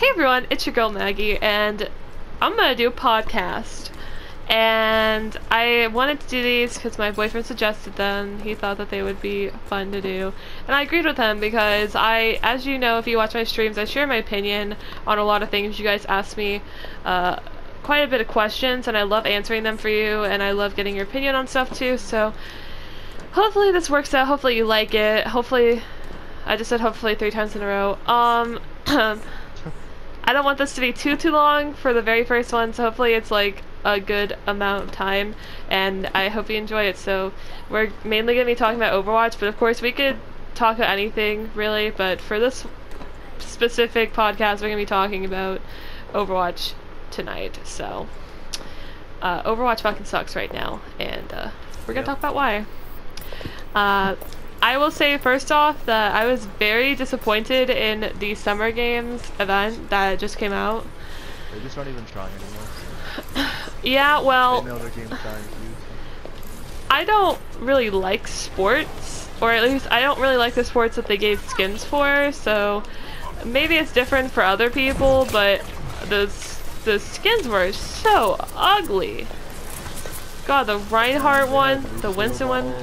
Hey everyone, it's your girl Maggie, and I'm gonna do a podcast. And I wanted to do these because my boyfriend suggested them. He thought that they would be fun to do. And I agreed with him because as you know, if you watch my streams, I share my opinion on a lot of things. You guys ask me quite a bit of questions, and I love answering them for you, and I love getting your opinion on stuff too. So hopefully this works out. Hopefully you like it. Hopefully, I just said hopefully 3 times in a row. I don't want this to be too long for the very first one, so hopefully it's like a good amount of time, and I hope you enjoy it. So we're mainly going to be talking about Overwatch, but of course we could talk about anything really, but for this specific podcast we're going to be talking about Overwatch tonight. So Overwatch fucking sucks right now, and we're going to talk about why. I will say first off that I was very disappointed in the Summer Games event that just came out. They just aren't even trying anymore. Yeah, well, they know their game's dying too, so. I don't really like sports, or at least I don't really like the sports that they gave skins for, so maybe it's different for other people, but the skins were so ugly. God, the Reinhardt one, the Winston one.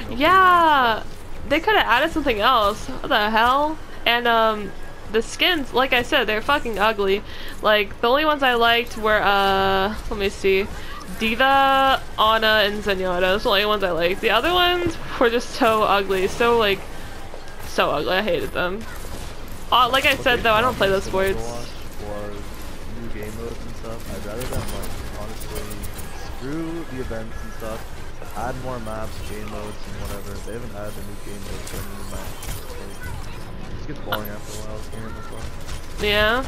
Yeah, they could have added something else. What the hell? And the skins, like I said, they're fucking ugly. Like the only ones I liked were let me see, Diva, Ana, and Zenyatta. Those are the only ones I liked. The other ones were just so ugly, so ugly. I hated them. Like I said though, I don't play those sports. Or new game modes and stuff. I'd rather them like honestly screw the events and stuff. Add more maps, game modes, and whatever. They haven't added a new game mode for any new maps. Like, it just gets boring after a while. This game as well. Yeah.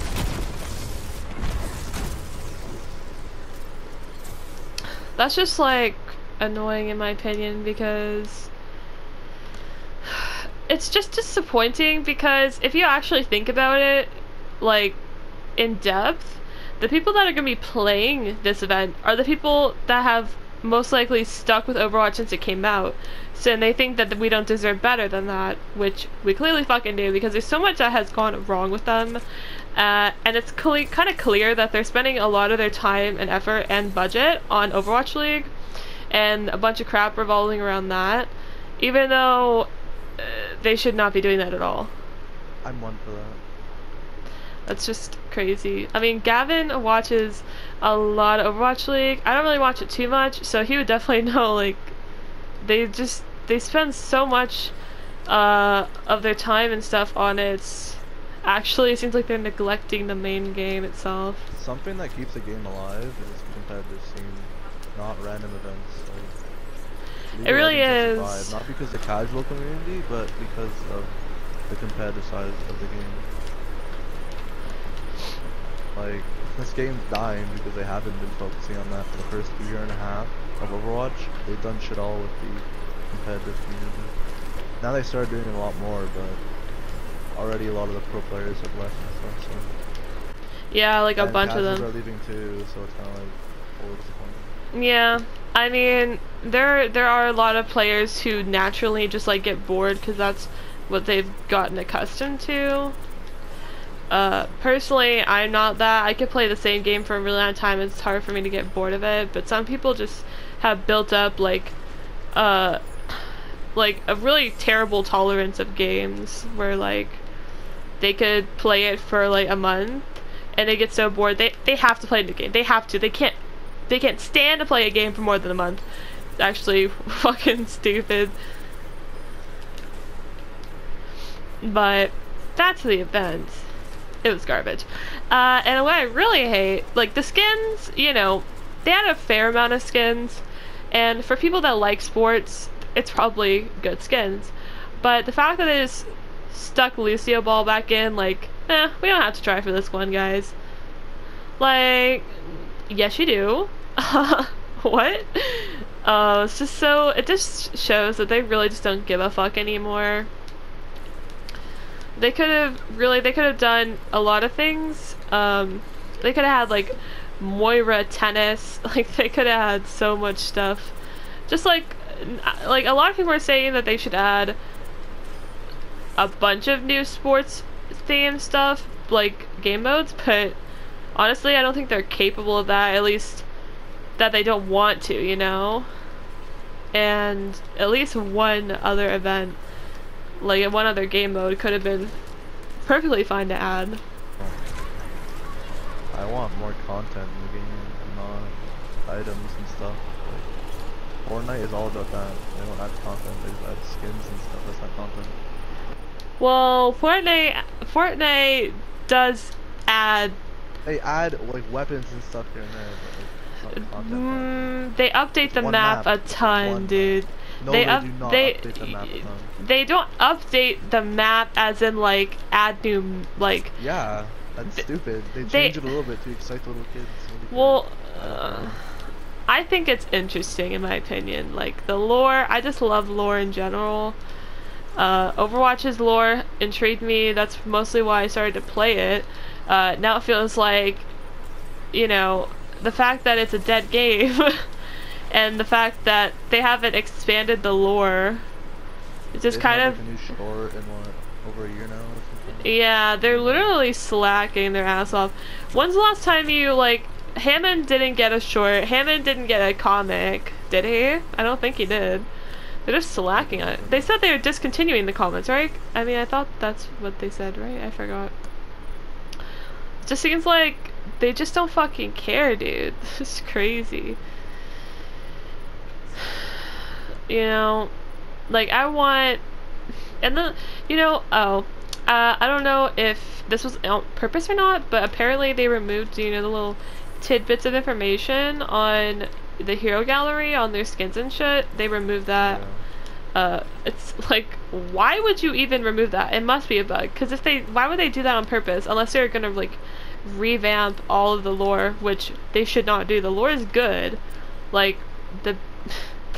That's just like annoying in my opinion because it's just disappointing because if you actually think about it, like in depth, the people that are gonna be playing this event are the people that have most likely stuck with Overwatch since it came out. So and they think that we don't deserve better than that, which we clearly fucking do because there's so much that has gone wrong with them. And it's kind of clear that they're spending a lot of their time and effort and budget on Overwatch League and a bunch of crap revolving around that, even though they should not be doing that at all. I'm one for that. That's just crazy. I mean, Gavin watches a lot of Overwatch League. I don't really watch it too much, so he would definitely know, like, they spend so much of their time and stuff on it. Actually, it seems like they're neglecting the main game itself. Something that keeps the game alive is the competitive scene, not random events. Like, it really is. Survive, not because of the casual community, but because of the competitive side of the game. Like, this game's dying because they haven't been focusing on that for the first year and a half of Overwatch. They've done shit all with the competitive community. Now they started doing a lot more, but already a lot of the pro players have left and stuff, so. Yeah, like a bunch of them. Are leaving too, so it's kind of like full disappointment. Yeah, I mean, there are a lot of players who naturally just like get bored because that's what they've gotten accustomed to. Personally, I'm not that. I could play the same game for a really long time. It's hard for me to get bored of it, but some people just have built up like a really terrible tolerance of games where like they could play it for like a month and they get so bored they have to play the game. They have to. They can't stand to play a game for more than a month. It's actually fucking stupid. But that's the event. It was garbage. And what I really hate, like the skins, you know, they had a fair amount of skins, and for people that like sports, it's probably good skins. But the fact that they just stuck Lucio Ball back in, like, we don't have to try for this one, guys. Like, yes you do. What? It's just so, it just shows that they really just don't give a fuck anymore. They could have done a lot of things. They could have had like Moira tennis. Like they could have had so much stuff. Just like a lot of people are saying that they should add a bunch of new sports theme stuff, like game modes, but honestly, I don't think they're capable of that, at least that they don't want to, you know? And at least one other event, like one other game mode, could have been perfectly fine to add. I want more content in the game, not items and stuff. Like, Fortnite is all about that. They don't add content, they just add skins and stuff. That's not content. Well, Fortnite does add. They add like weapons and stuff here and there, but like, it's not content. They update the map a ton, dude. No, they do not update the map a ton. They don't update the map as in like add new like. Yeah, that's stupid. They change it a little bit to excite the little kids. Well, I think it's interesting in my opinion. Like the lore, I just love lore in general. Overwatch's lore intrigued me. That's mostly why I started to play it. Now it feels like, you know, the fact that it's a dead game and the fact that they haven't expanded the lore. It's just kind of. Like a new short in what, over a year now or something? Yeah, they're literally slacking their ass off. When's the last time you, like, Hammond didn't get a short, Hammond didn't get a comic, did he? I don't think he did. They're just slacking on it. They said they were discontinuing the comments, right? I mean, I thought that's what they said, right? I forgot. It just seems like they just don't fucking care, dude. This is crazy. You know, like, I want... And then, you know, I don't know if this was on purpose or not, but apparently they removed, you know, the little tidbits of information on the hero gallery on their skins and shit. They removed that. Yeah. It's like, why would you even remove that? It must be a bug, because if they, why would they do that on purpose unless they're gonna like revamp all of the lore, which they should not do. The lore is good, like the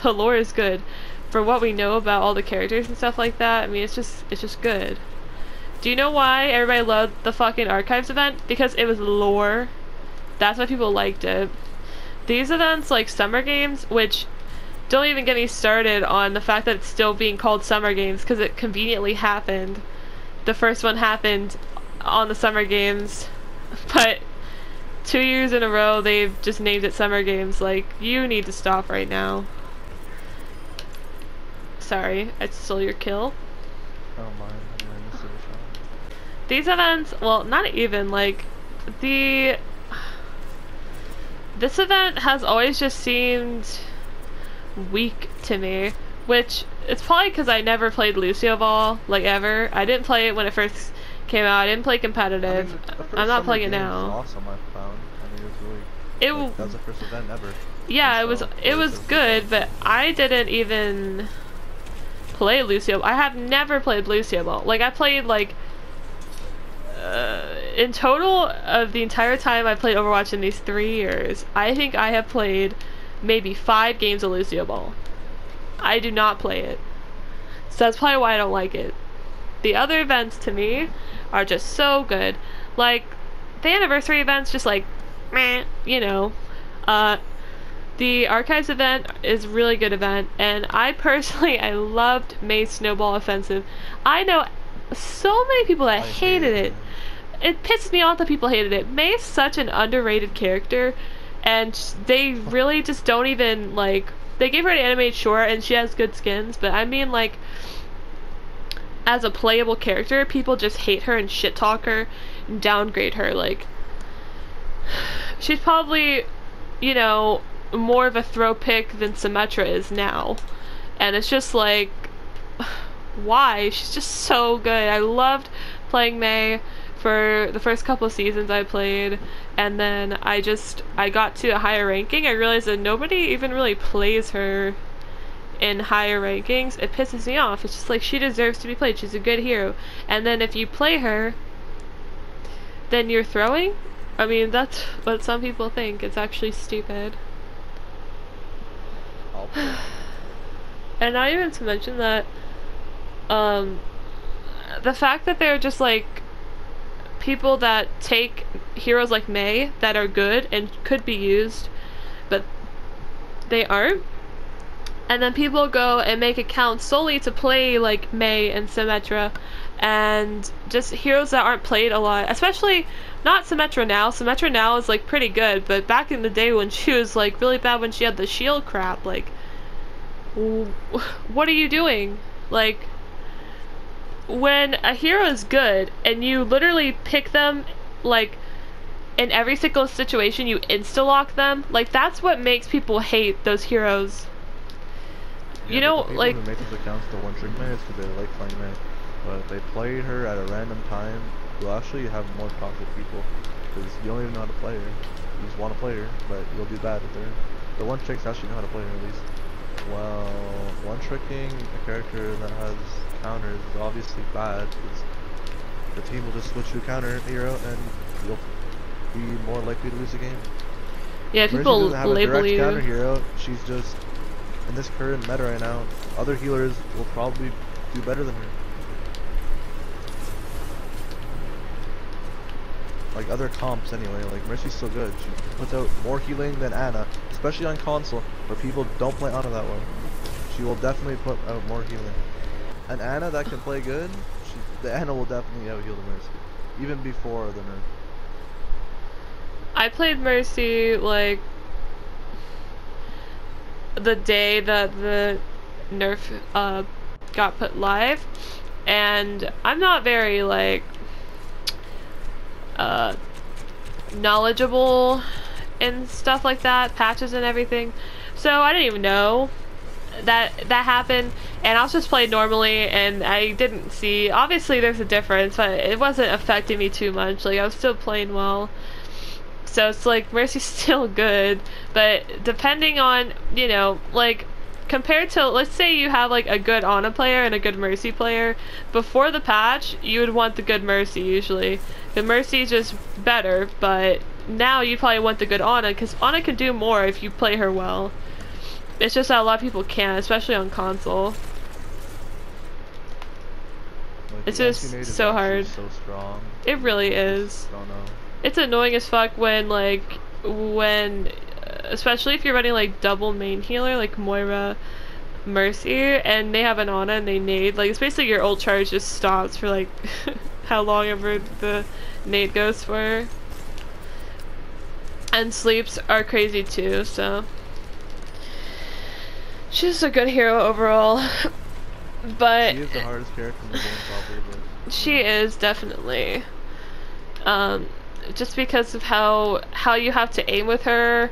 lore is good for what we know about all the characters and stuff like that. I mean, it's just good. Do you know why everybody loved the fucking archives event? Because it was lore. That's why people liked it. These events, like Summer Games, which don't even get me started on the fact that it's still being called Summer Games because it conveniently happened. The first one happened on the Summer Games, but 2 years in a row they've just named it Summer Games. Like, you need to stop right now. Sorry, I stole your kill. I don't mind. I mean, I missed it a shot. These events, well, not even, like, this event has always just seemed weak to me, which it's probably because I never played Lucio Ball, like, ever. I didn't play it when it first came out. I didn't play competitive. I mean, I'm not playing it now. Was awesome, I found. I mean, it was really. That was the first event ever. Yeah, it was good, but I didn't even play Lucio. I have never played Lucio Ball. Like, I played like in total of the entire time I played Overwatch in these 3 years, I think I have played maybe 5 games of Lucio Ball. I do not play it. So that's probably why I don't like it. The other events to me are just so good. Like, the anniversary events, just like, meh, you know. The Archives event is a really good event, and I personally, I loved May's Snowball Offensive. I know so many people that hated it. It pisses me off that people hated it. May is such an underrated character, and they really just don't even, like, they gave her an animated short and she has good skins, but I mean, like, as a playable character, people just hate her and shit talk her and downgrade her. Like, she's probably, you know, more of a throw pick than Symmetra is now, and it's just like, why? She's just so good. I loved playing May for the first couple of seasons I played, and then I got to a higher ranking. I realized that nobody even really plays her in higher rankings. It pisses me off. It's just like, she deserves to be played. She's a good hero. And then if you play her, then you're throwing? I mean, that's what some people think. It's actually stupid. And not even to mention that the fact that they're just like people that take heroes like May that are good and could be used, but they aren't, and then people go and make accounts solely to play like May and Symmetra, and just heroes that aren't played a lot, especially not Symmetra now. Symmetra now is like pretty good, but back in the day when she was like really bad, when she had the shield crap, like what are you doing? Like, when a hero is good and you literally pick them, like, in every single situation you insta-lock them, like, that's what makes people hate those heroes. Yeah, You know, but the people like, who make those accounts the one trick Mei is because they like playing Mei. But if they play her at a random time, you'll actually have more toxic people. Because you don't even know how to play her. You just want to play her, but you'll do bad with her. The one tricks actually know how to play her at least. Well, one-tricking a character that has counters is obviously bad, because the team will just switch to a counter hero and you'll be more likely to lose the game. yeah, Mercy people doesn't have a label direct you. counter hero, she's just, in this current meta right now, other healers will probably do better than her. Like other comps anyway, like Mercy's still good. She puts out more healing than Ana, especially on console, where people don't play Ana that well. She will definitely put out more healing. An Ana that can play good, the Ana will definitely out heal the Mercy, even before the nerf. I played Mercy, like, the day that the nerf got put live, and I'm not very, like, knowledgeable and stuff like that, patches and everything, so I didn't even know that happened, and I was just playing normally, and I didn't see, obviously there's a difference, but it wasn't affecting me too much. Like, I was still playing well, so it's like Mercy's still good, but depending on, you know, like, compared to, let's say you have like a good Ana player and a good Mercy player, before the patch you would want the good Mercy usually. The Mercy is just better, but now you probably want the good Ana, because Ana can do more if you play her well. It's just that a lot of people can't, especially on console. Like, it's just so hard. So strong. It really is. I don't know. It's annoying as fuck when, like, especially if you're running like double main healer, like Moira, Mercy, and they have an Ana and they nade. Like, it's basically your ult charge just stops for like how long ever the nade goes for. And sleeps are crazy too, so she's a good hero overall. But she is the hardest character in the game probably, but she is definitely. Just because of how you have to aim with her,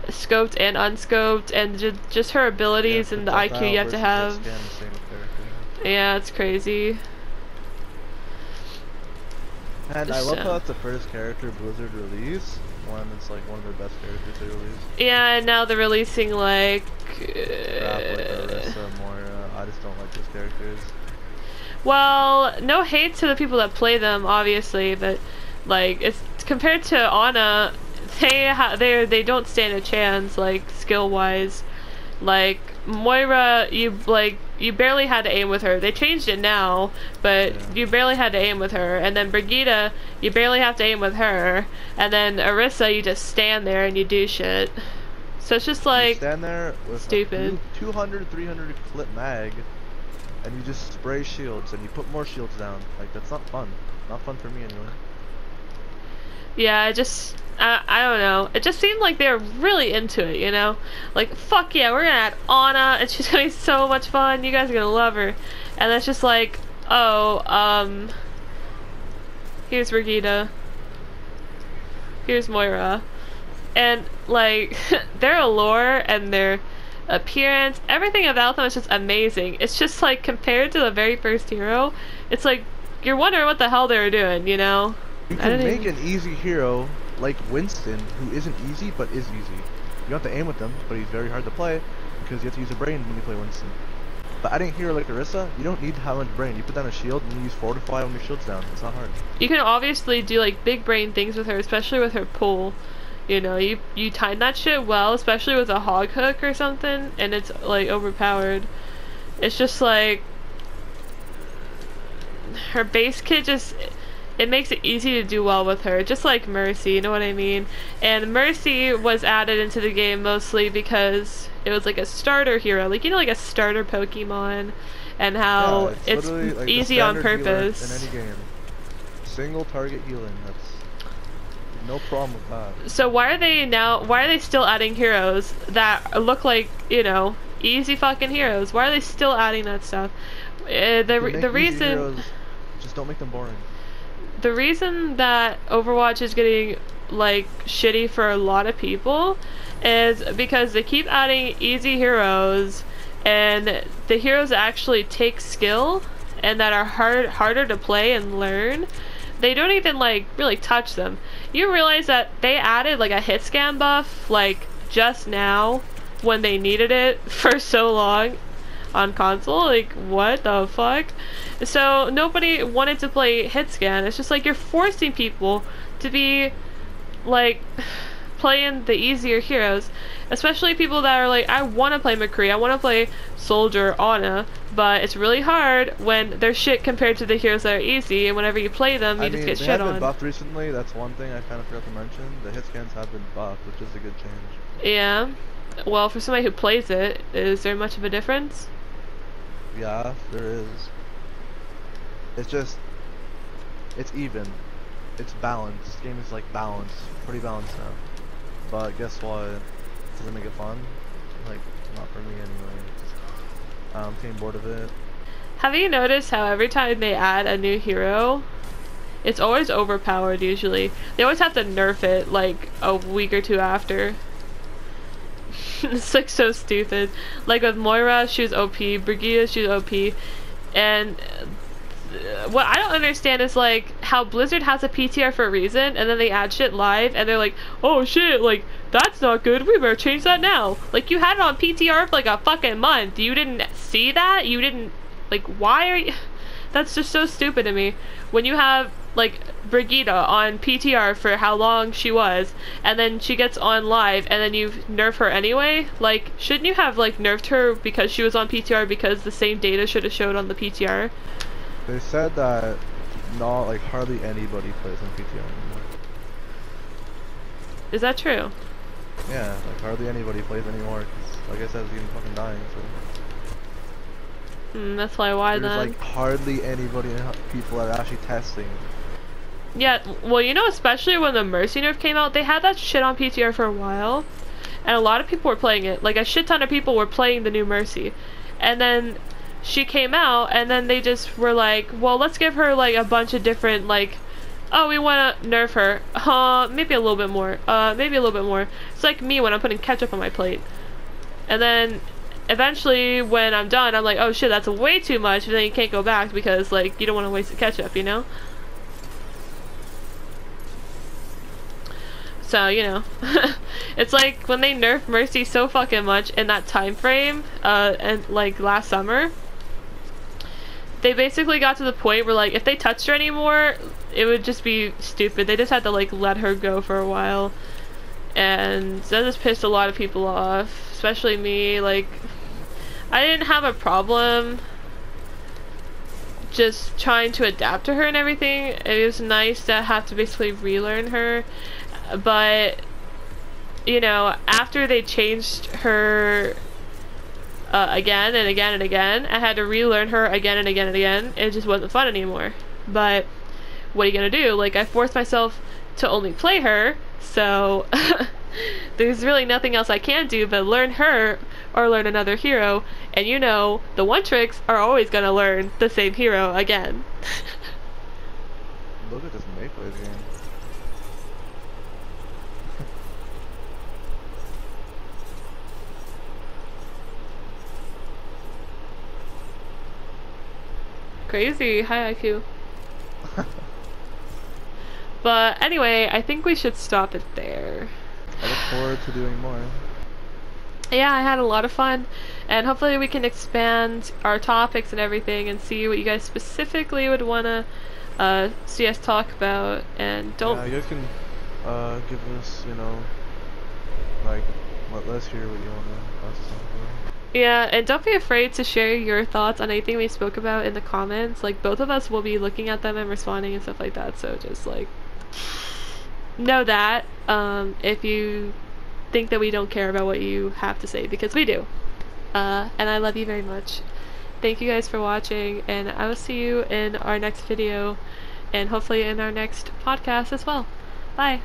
scoped and unscoped, and just her abilities, and the IQ you have to have. Yeah, it's crazy. And I love how that's the first character Blizzard released, when it's like one of their best characters they released. Yeah, and now they're releasing like Crap, like Orisa, Moira. I just don't like those characters. Well, no hate to the people that play them, obviously, but like, it's compared to Ana, they don't stand a chance, like, skill wise. Like Moira, you barely had to aim with her. They changed it now, but yeah, you barely had to aim with her. And then Brigitte, you barely have to aim with her. And then Orisa, you just stand there and you do shit. So it's just like, you stand there with stupid. 200, 300 clip mag, and you just spray shields and you put more shields down. Like, that's not fun. Not fun for me anyway. Yeah, I don't know. It just seemed like they were really into it, you know? Like, fuck yeah, we're gonna add Ana, and she's gonna be so much fun, you guys are gonna love her. And it's just like, oh, here's Brigitte. Here's Moira. And, like, their allure and their appearance, everything about them is just amazing. It's just like, compared to the very first hero, it's like, you're wondering what the hell they were doing, you know? You can make an easy hero like Winston, who isn't easy but is easy. You have to aim with him, but he's very hard to play because you have to use a brain when you play Winston. But adding a hero like Orisa, you don't need to have much brain. You put down a shield and you use Fortify when your shield's down. It's not hard. You can obviously do like big brain things with her, especially with her pull. You know, you time that shit well, especially with a hog hook or something, and it's like overpowered. It's just like her base kit just, it makes it easy to do well with her, just like Mercy, you know what I mean? And Mercy was added into the game mostly because it was like a starter hero, like, you know, like a starter Pokemon, and Yeah, how it's it's literally like the easy on standard healer in purpose. any game. Single target healing. That's no problem with that. So why are they still adding heroes that look like, you know, easy fucking heroes? Why are they still adding that stuff? You can make The easy reason heroes, just don't make them boring. the reason that Overwatch is getting like shitty for a lot of people is because they keep adding easy heroes, and the heroes actually take skill and that are harder to play and learn. They don't even like really touch them. You realize that they added like a hit scan buff like just now when they needed it for so long on console? Like, what the fuck? So nobody wanted to play hit scan. It's just like you're forcing people to be like playing the easier heroes, especially people that are like, I want to play McCree, I want to play Soldier, Ana, but it's really hard when they're shit compared to the heroes that are easy, and whenever you play them, you just get They shit have been on. buffed recently. That's one thing I kind of forgot to mention. The hit scans have been buffed, which is a good change. Yeah. Well, for somebody who plays it, is there much of a difference? Yeah, there is. It's just, it's even. It's balanced. This game is like balanced, pretty balanced now. But guess what? Does it make it fun? Like, not for me anyway. I'm getting bored of it. Have you noticed how every time they add a new hero, it's always overpowered usually? They always have to nerf it like a week or two after. It's like so stupid. Like with Moira, she was OP, Brigitte, she was OP, and what I don't understand is like how Blizzard has a PTR for a reason, and then they add shit live, and they're like, oh shit, like that's not good, we better change that now. Like you had it on PTR for like a fucking month, you didn't see that? You didn't, like, why are you? That's just so stupid to me. When you have like Brigitte on PTR for how long she was, and then she gets on live, and then you nerf her anyway, like shouldn't you have like nerfed her because she was on PTR, because the same data should have showed on the PTR? They said that not like hardly anybody plays on PTR anymore. Is that true? Yeah, like hardly anybody plays anymore. Cause, like I said, it's even fucking dying. So That's why there's then. like hardly anybody, people that are actually testing. Yeah, well, you know, especially when the Mercy nerf came out, they had that shit on PTR for a while, and a lot of people were playing it. Like a shit ton of people were playing the new Mercy, and then she came out, and then they just were like, well, let's give her like a bunch of different, like, oh, we want to nerf her, maybe a little bit more, maybe a little bit more. It's like me when I'm putting ketchup on my plate, and then eventually when I'm done, I'm like, oh shit, that's way too much, and then you can't go back because like you don't want to waste the ketchup, you know? So, you know, it's like when they nerfed Mercy so fucking much in that time frame, and like last summer, they basically got to the point where like if they touched her anymore, it would just be stupid. They just had to like let her go for a while, and that just pissed a lot of people off, especially me. Like, I didn't have a problem just trying to adapt to her and everything. It was nice to have to basically relearn her, but you know, after they changed her again and again and again, I had to relearn her again and again and again. It just wasn't fun anymore. But what are you gonna do? Like, I forced myself to only play her, so there's really nothing else I can do but learn her or learn another hero. And you know, the one tricks are always gonna learn the same hero again. Look at this Mayplays game. Crazy. Hi, IQ. But anyway, I think we should stop it there. I look forward to doing more. Yeah, I had a lot of fun, and hopefully we can expand our topics and everything and see what you guys specifically would want to see us talk about. And don't... Yeah, you guys can give us, you know, like, let's hear what you want us to talk about. Yeah, and don't be afraid to share your thoughts on anything we spoke about in the comments. Like, both of us will be looking at them and responding and stuff like that, so just, like, know that, if you think that we don't care about what you have to say, because we do. And I love you very much. thank you guys for watching, and I will see you in our next video, and hopefully in our next podcast as well. Bye!